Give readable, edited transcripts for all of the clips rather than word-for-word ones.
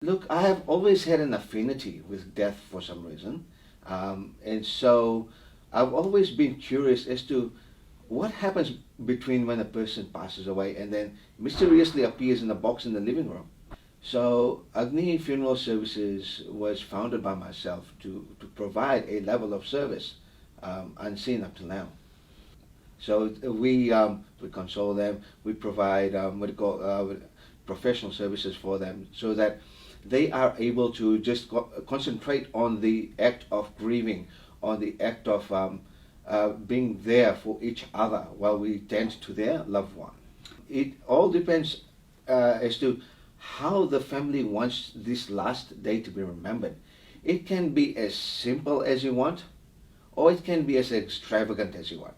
Look, I have always had an affinity with death for some reason. And so I've always been curious as to what happens between when a person passes away and then mysteriously appears in a box in the living room. So Agni Funeral Services was founded by myself to provide a level of service unseen up till now. So we console them, we provide what you call professional services for them so that they are able to just concentrate on the act of grieving, on the act of being there for each other while we tend to their loved one. It all depends as to how the family wants this last day to be remembered. It can be as simple as you want, or it can be as extravagant as you want.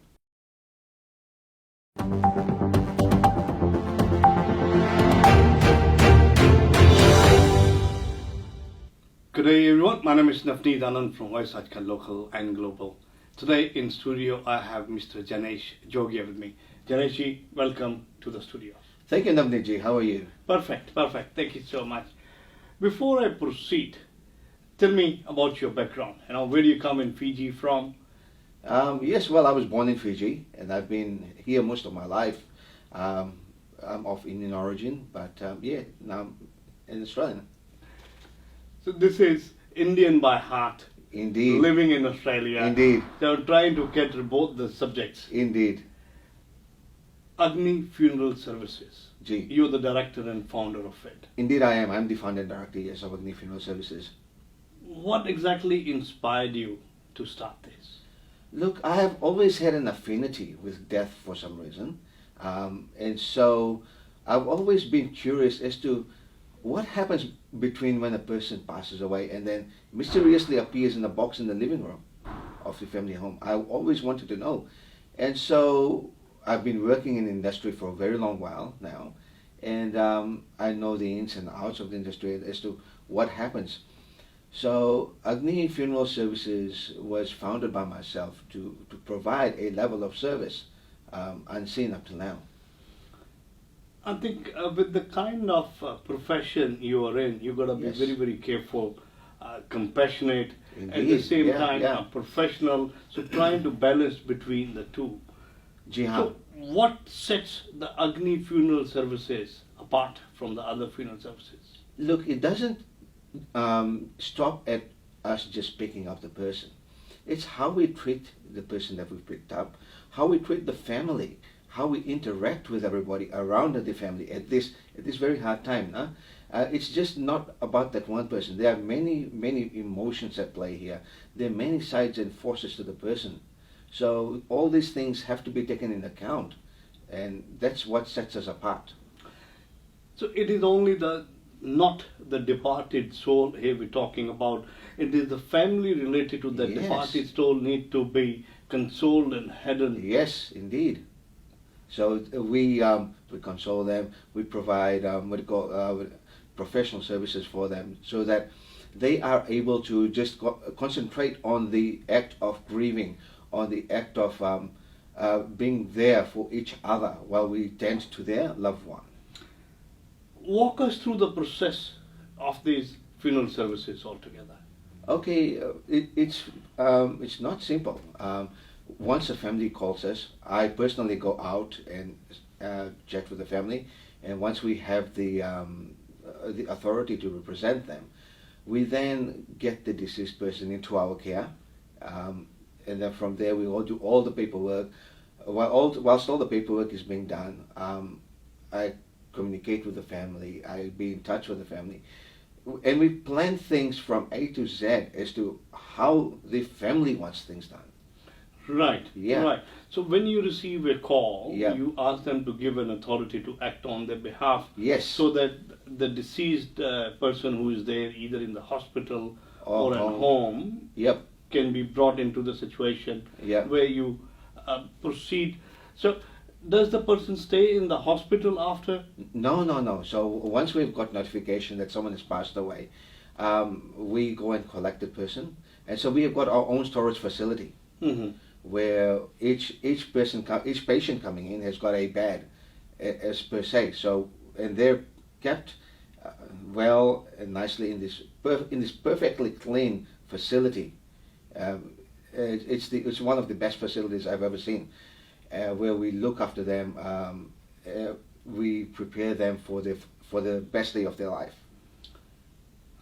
Good day everyone, my name is Navneet Anand from Voice Ajkal Local and Global. Today in studio I have Mr. Janesh Jogia with me. Janeshji, welcome to the studio. Thank you, Navneetji. How are you? Perfect. Thank you so much. Before I proceed, tell me about your background. Where do you come in Fiji from? Yes, well, I was born in Fiji, and I've been here most of my life. I'm of Indian origin, but now I'm an Australian. So this is Indian by heart. Indeed. Living in Australia. Indeed. So trying to cater both the subjects. Indeed. Agni Funeral Services. Gee. You're the director and founder of it. Indeed, I am. I'm the founder and director, yes, of Agni Funeral Services. What exactly inspired you to start this? Look, I have always had an affinity with death for some reason. And so I've always been curious as to what happens between when a person passes away and then mysteriously appears in a box in the living room of the family home. I always wanted to know. And so I've been working in the industry for a very long while now, and I know the ins and outs of the industry as to what happens. So Agni Funeral Services was founded by myself to provide a level of service unseen up till now. I think with the kind of profession you are in, you've got to be Yes. very, very careful, compassionate, at the Indeed. same Yeah, time yeah. professional. So trying to balance between the two. Jihan. So what sets the Agni Funeral Services apart from the other funeral services? Look, it doesn't stop at us just picking up the person. It's how we treat the person that we've picked up, how we treat the family, how we interact with everybody around the family at this very hard time. Huh? It's just not about that one person. There are many emotions at play here. There are many sides and forces to the person. So all these things have to be taken into account, and that's what sets us apart. So it is only not the departed soul here we're talking about. It is the family related to the Yes. departed soul need to be consoled and hidden. Yes, indeed. So we console them. We provide what you call professional services for them, so that they are able to just concentrate on the act of grieving, on the act of being there for each other while we tend to their loved one. Walk us through the process of these funeral services altogether. Okay, it's not simple. Once a family calls us, I personally go out and chat with the family, and once we have the authority to represent them, we then get the deceased person into our care, and then from there we all do all the paperwork. Whilst all the paperwork is being done, I communicate with the family, I be in touch with the family, and we plan things from A to Z as to how the family wants things done. Right. Yeah. Right. So when you receive a call, Yeah. you ask them to give an authority to act on their behalf. Yes. So that the deceased person who is there, either in the hospital Or or at home. home, Yep. can be brought into the situation Yeah. where you proceed. So does the person stay in the hospital after? No. So once we've got notification that someone has passed away, we go and collect the person, and so we have got our own storage facility Mm-hmm. where each patient coming in has got a bed as per se. So and they're kept well and nicely in this perfectly clean facility. Um, it's one of the best facilities I've ever seen, where we look after them. We prepare them for the best day of their life.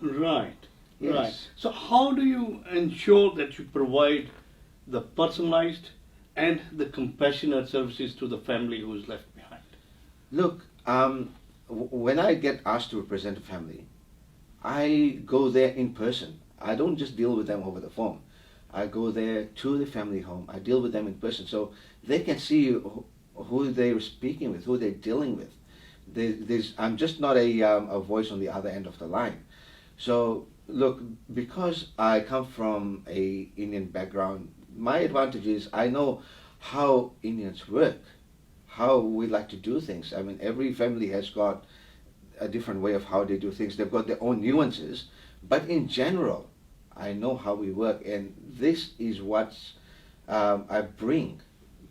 Right. Yes. Right. So how do you ensure that you provide the personalized and the compassionate services to the family who is left behind? Look, when I get asked to represent a family, I go there in person. I don't just deal with them over the phone. I go there to the family home. I deal with them in person, so they can see who they're speaking with, who they're dealing with. I'm just not a voice on the other end of the line. So look, because I come from a Indian background, my advantage is I know how Indians work, how we like to do things. I mean, every family has got a different way of how they do things. They've got their own nuances, but in general, I know how we work, and this is what I bring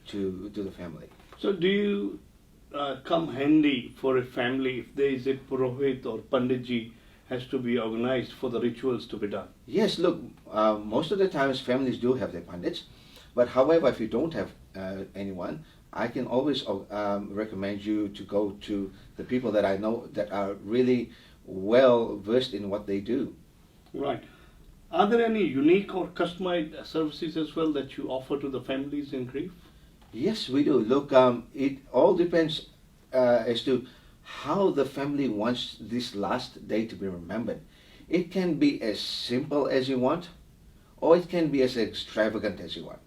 to the family. So do you come handy for a family if there is a Purohit or Panditji has to be organized for the rituals to be done? Yes, look, most of the times families do have their pandits, but however, if you don't have anyone, I can always recommend you to go to the people that I know that are really well versed in what they do. Right. Are there any unique or customized services as well that you offer to the families in grief? Yes, we do. Look, it all depends as to how the family wants this last day to be remembered. It can be as simple as you want, or it can be as extravagant as you want.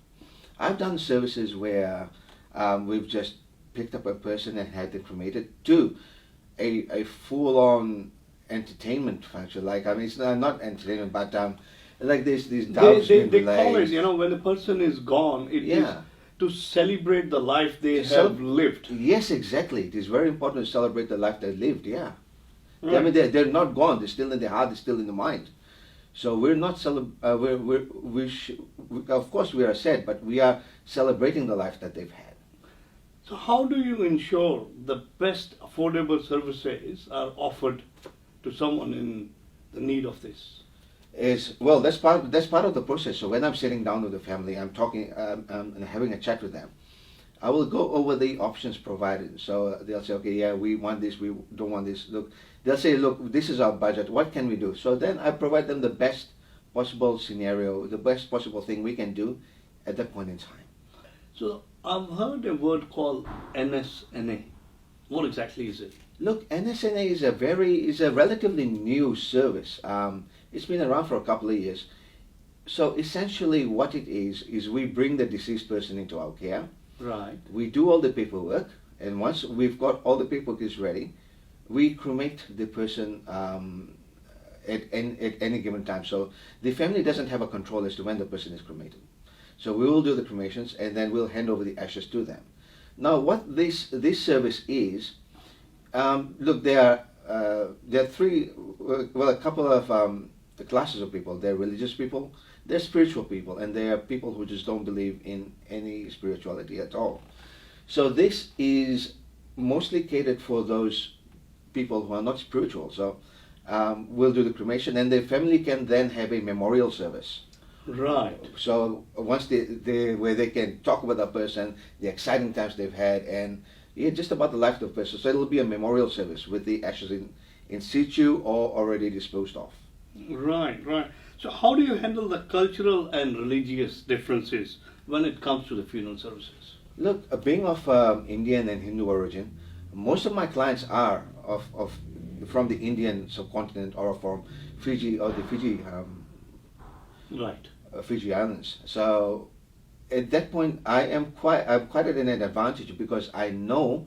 I've done services where we've just picked up a person and had them cremated, to a full-on entertainment function. Like, I mean, it's not entertainment, but like these doves being They call it, released. when a person is gone, it is Yeah. to celebrate the life they To cel- have lived. Yes, exactly. It is very important to celebrate the life they lived. Yeah. I Right. mean, they're not gone. They're still in the heart. They're still in the mind. So we're not of course we are sad, but we are celebrating the life that they've had. So how do you ensure the best affordable services are offered to someone in the need of this? Is well, that's part of the process. So when I'm sitting down with the family, I'm talking and having a chat with them. I will go over the options provided. So they'll say, okay, yeah, we want this, we don't want this. Look, they'll say, look, this is our budget. What can we do? So then I provide them the best possible scenario, the best possible thing we can do at that point in time. So I've heard a word called NSNA. What exactly is it? Look, NSNA is a relatively new service. It's been around for a couple of years. So essentially, what it is we bring the deceased person into our care. Right. We do all the paperwork, and once we've got all the paperwork is ready, we cremate the person at any given time. So the family doesn't have a control as to when the person is cremated. So we will do the cremations, and then we'll hand over the ashes to them. Now, what this service is, look, there are three, well, a couple of the classes of people. There are religious people, there are spiritual people, and there are people who just don't believe in any spirituality at all. So this is mostly catered for those people who are not spiritual. So we'll do the cremation, and the family can then have a memorial service. Right. So once where they can talk about that person, the exciting times they've had, and yeah, just about the life of the person. So it'll be a memorial service with the ashes in situ or already disposed of. Right, right. So how do you handle the cultural and religious differences when it comes to the funeral services? Look, being of Indian and Hindu origin, most of my clients are from the Indian subcontinent or from Fiji or the Right. Fiji Islands. So at that point, I'm quite at an advantage because I know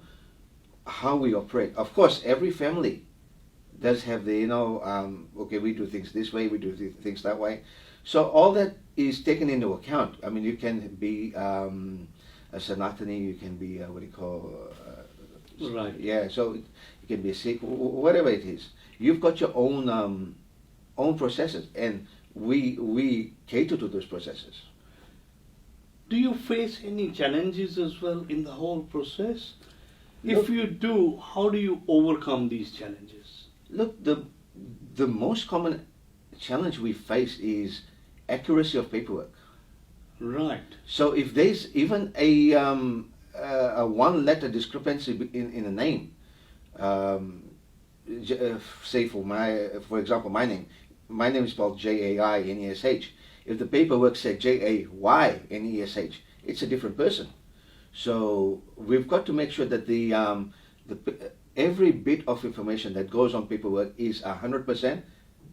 how we operate. Of course, every family does have the okay, we do things this way, we do things that way. So all that is taken into account. I mean, you can be a Sanatani, you can be what do you call Right. yeah. So you can be a Sikh, whatever it is. You've got your own processes, and we cater to those processes. Do you face any challenges as well in the whole process? Look- If you do, how do you overcome these challenges? Look, the most common challenge we face is accuracy of paperwork. Right. So if there's even a one letter discrepancy in a name, um, say for example, my name is spelled Jainesh. If the paperwork said Jaynesh, it's a different person. So we've got to make sure that every bit of information that goes on paperwork is 100%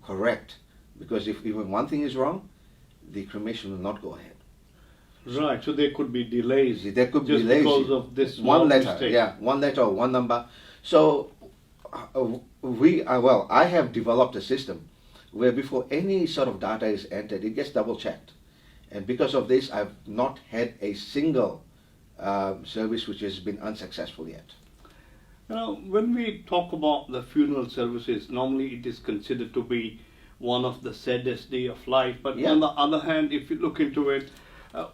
correct. Because if even one thing is wrong, the cremation will not go ahead. Right, so there could be delays. There could be just delays because of this one letter, mistake. yeah, one letter or one number. So I have developed a system where before any sort of data is entered, it gets double checked, and because of this, I've not had a single service which has been unsuccessful yet. Now, when we talk about the funeral services, normally it is considered to be one of the saddest day of life. But Yeah. on the other hand, if you look into it,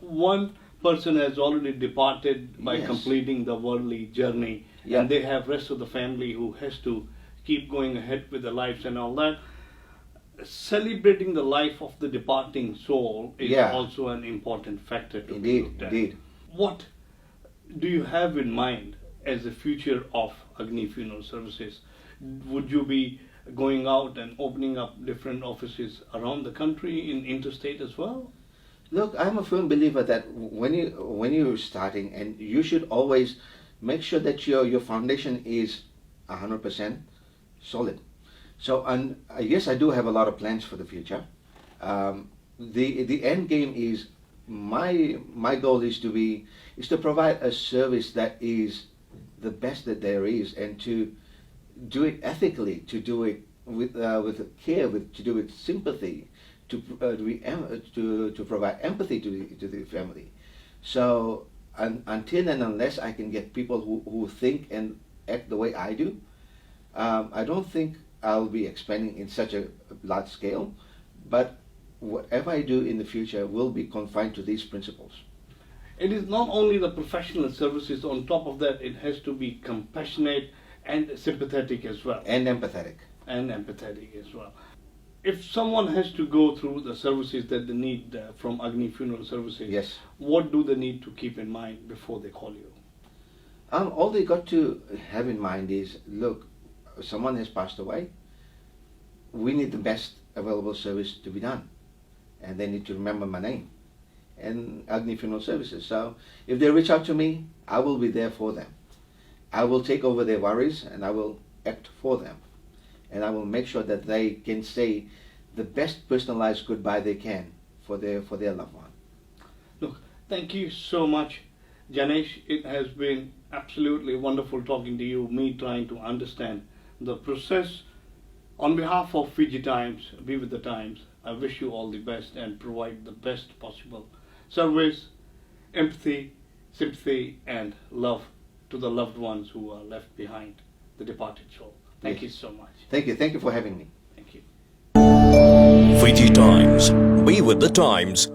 one person has already departed by Yes. completing the worldly journey, Yeah. and they have rest of the family who has to keep going ahead with their lives and all that. Celebrating the life of the departing soul is Yeah. also an important factor to be Indeed, looked at. indeed. What do you have in mind as the future of Agni Funeral Services? Would you be going out and opening up different offices around the country, in interstate as well? Look, I'm a firm believer that when you're starting, and you should always make sure that your foundation is 100% solid. So, and yes, I do have a lot of plans for the future. The end game is my goal is to provide a service that is the best that there is, and to do it ethically, to do it with care, to do it with sympathy, to provide empathy to the family. So until and unless I can get people who think and act the way I do, I don't think I'll be expanding in such a large scale. But whatever I do in the future will be confined to these principles. It is not only the professional services, on top of that, it has to be compassionate and sympathetic as well. And empathetic. And empathetic as well. If someone has to go through the services that they need from Agni Funeral Services, Yes. what do they need to keep in mind before they call you? All they got to have in mind is, look, someone has passed away. We need the best available service to be done, and they need to remember my name and Agni Funeral Services. So if they reach out to me, I will be there for them. I will take over their worries, and I will act for them, and I will make sure that they can say the best personalized goodbye they can for their loved one. Look, thank you so much, Janesh. It has been absolutely wonderful talking to you, me trying to understand the process. On behalf of Fiji Times, Be With the Times, I wish you all the best and provide the best possible service, empathy, sympathy, and love to the loved ones who are left behind, the departed soul. Thank Yes. you so much. Thank you for having me. Thank you. Fiji Times. Be with the times.